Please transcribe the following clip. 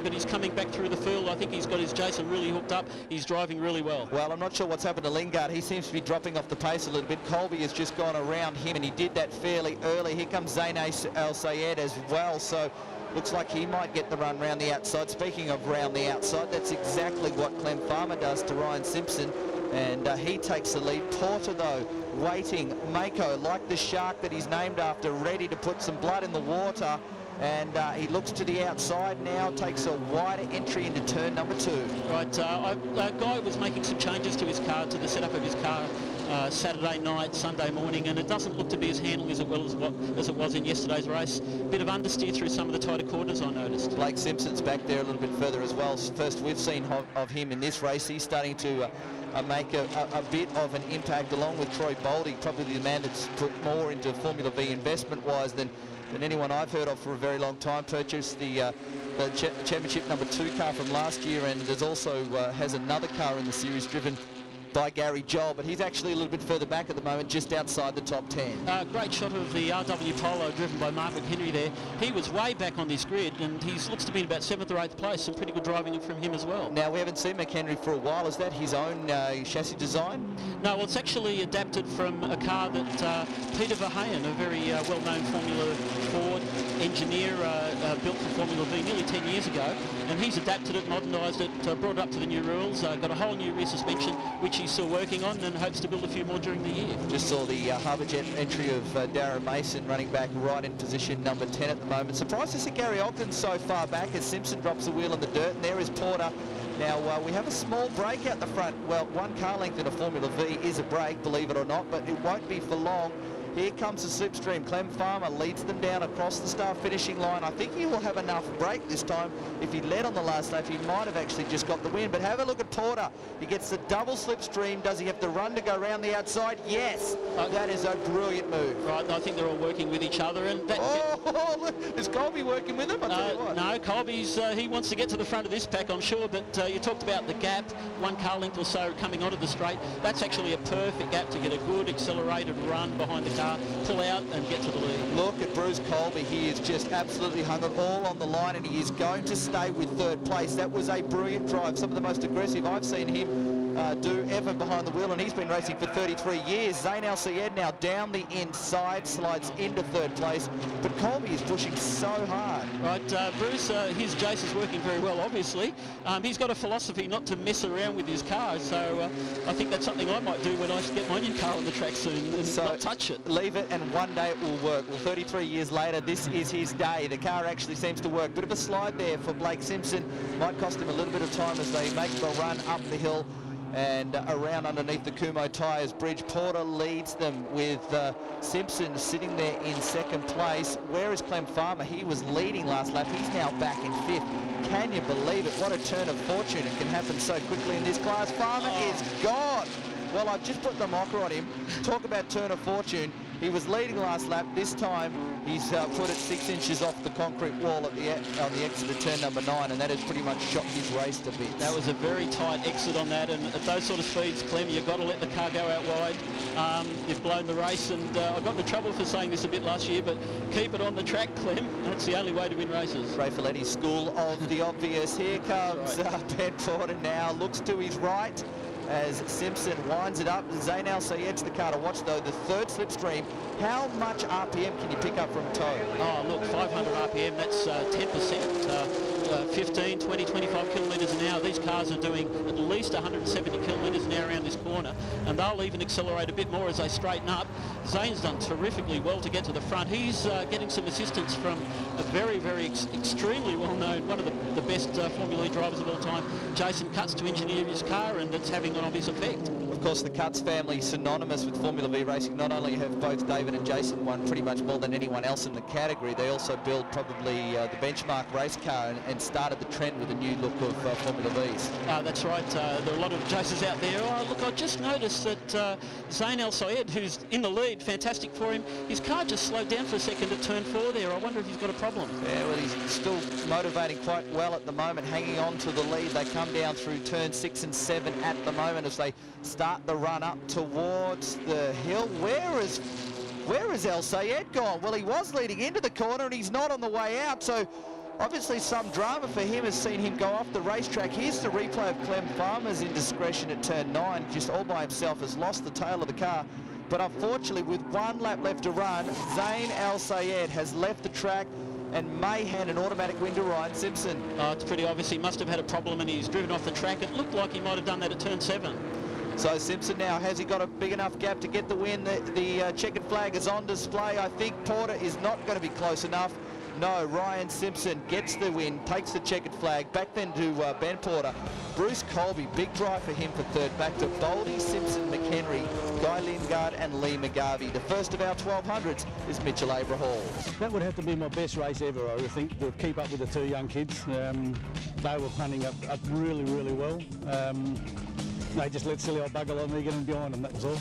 but he's coming back through the field. I think he's got his Jason really hooked up. He's driving really well. Well, I'm not sure what's happened to Lingard. He seems to be dropping off the pace a little bit. Colby has just gone around him, and he did that fairly early. Here comes Zayn Al Sayed as well, so looks like he might get the run round the outside. Speaking of round the outside, that's exactly what Clem Farmer does to Ryan Simpson, and he takes the lead. Porter, though, waiting. Mako, like the shark that he's named after, ready to put some blood in the water. And he looks to the outside now, takes a wider entry into turn number 2. Right, Guy was making some changes to his car, to the setup of his car, Saturday night, Sunday morning, and it doesn't look to be as handling as it was in yesterday's race. Bit of understeer through some of the tighter corners, I noticed. Blake Simpson's back there a little bit further as well. First we've seen of him in this race. He's starting to make a bit of an impact, along with Troy Boldy, probably the man that's put more into Formula V investment-wise than anyone I've heard of for a very long time. Purchased the championship number 2 car from last year, and there's also has another car in the series driven by Gary Joel, but he's actually a little bit further back at the moment, just outside the top 10. Great shot of the RW Polo driven by Mark McHenry there. He was way back on this grid, and he looks to be in about 7th or 8th place. Some pretty good driving from him as well. Now, we haven't seen McHenry for a while. Is that his own chassis design? No, well, it's actually adapted from a car that Peter Verheyen, a very well-known Formula Ford engineer, built for Formula V nearly 10 years ago, and he's adapted it, modernised it, brought it up to the new rules, got a whole new rear suspension, which he's still working on, and hopes to build a few more during the year. Just saw the Harbour Jet entry of Darren Mason running back right in position number 10 at the moment. Surprised to see Gary Ogden so far back as Simpson drops the wheel in the dirt, and there is Porter. Now, we have a small break out the front. Well, 1 car length in a Formula V is a break, believe it or not, but it won't be for long. Here comes the slipstream. Clem Farmer leads them down across the start finishing line. I think he will have enough brake this time. If he led on the last lap, he might have actually just got the win. But have a look at Porter. He gets the double slipstream. Does he have to run to go around the outside? Yes. That is a brilliant move. Right, I think they're all working with each other. And that is Colby working with him? No, Colby's he wants to get to the front of this pack, I'm sure. But you talked about the gap, 1 car length or so coming onto the straight. That's actually a perfect gap to get a good accelerated run behind the car, pull out and get to the lead. Look at Bruce Colby. He is just absolutely hung it all on the line, and he is going to stay with 3rd place. That was a brilliant drive, some of the most aggressive I've seen him do ever behind the wheel, and he's been racing for 33 years. Zayn Al Sayed now down the inside, slides into 3rd place, but Colby is pushing so hard. Right, Bruce, his Jace is working very well, obviously. He's got a philosophy not to mess around with his car, so I think that's something I might do when I get my new car on the track soon, and not touch it. Leave it, and one day it will work. Well, 33 years later, this is his day. The car actually seems to work. Bit of a slide there for Blake Simpson. Might cost him a little bit of time as they make the run up the hill and around underneath the Kumho Tyres bridge. Porter leads them with Simpson sitting there in 2nd place. Where is Clem Farmer? He was leading last lap. He's now back in 5th. Can you believe it? What a turn of fortune. It can happen so quickly in this class. Farmer is gone. Well, I've just put the mocker on him. Talk about turn of fortune. He was leading last lap. This time, he's put it 6 inches off the concrete wall at on the exit of turn number 9, and that has pretty much shot his race to bits. That was a very tight exit on that, and at those sort of speeds, Clem, you've got to let the car go out wide. You've blown the race, and I got into trouble for saying this a bit last year, but keep it on the track, Clem. That's the only way to win races. Ray Folletti's school of the obvious. Here comes Ben Porter now, looks to his right as Simpson winds it up. Zayn Al Sayed's the car to watch, though. The 3rd slipstream. How much RPM can you pick up from toe? Oh, look, 500 RPM, that's 10%. 15, 20, 25 kilometres an hour. These cars are doing at least 170 kilometres an hour around this corner, and they'll even accelerate a bit more as they straighten up. Zayn's done terrifically well to get to the front. He's getting some assistance from a very, very extremely well-known, one of the best Formula E drivers of all time, Jason Cutts, to engineer his car, and it's having an obvious effect. Of course, the Cutts family, synonymous with Formula V racing. Not only have both David and Jason won pretty much more than anyone else in the category, they also build probably the benchmark race car and started the trend with a new look of Formula Vs. That's right. There are a lot of Jaces out there. Oh, look, I just noticed that Zayn Al Sayed, who's in the lead, fantastic for him, his car just slowed down for a second at turn 4 there. I wonder if he's got a problem. Yeah, well, he's still motivating quite well at the moment, hanging on to the lead. They come down through turn 6 and 7 at the moment as they start the run up towards the hill. Where is El Sayed gone? Well, he was leading into the corner, and he's not on the way out, so Obviously some drama for him has seen him go off the racetrack. Here's the replay of Clem Farmer's indiscretion at turn 9, just all by himself, has lost the tail of the car. But unfortunately, with 1 lap left to run, Zayn Al Sayed has left the track and may hand an automatic win to Ryan Simpson. It's pretty obvious he must have had a problem and he's driven off the track. It looked like he might have done that at turn 7. So Simpson now, has he got a big enough gap to get the win? The checkered flag is on display. I think Porter is not going to be close enough. No, Ryan Simpson gets the win, takes the checkered flag. Back then to Ben Porter. Bruce Colby, big drive for him for third. Back to Boldy, Simpson, McHenry, Guy Lingard and Lee McGarvey. The first of our 1200s is Mitchell Abrahall. That would have to be my best race ever, I would think, to keep up with the 2 young kids. They were punting up really, really well. They just let silly old bugger like me get in behind them, that was all.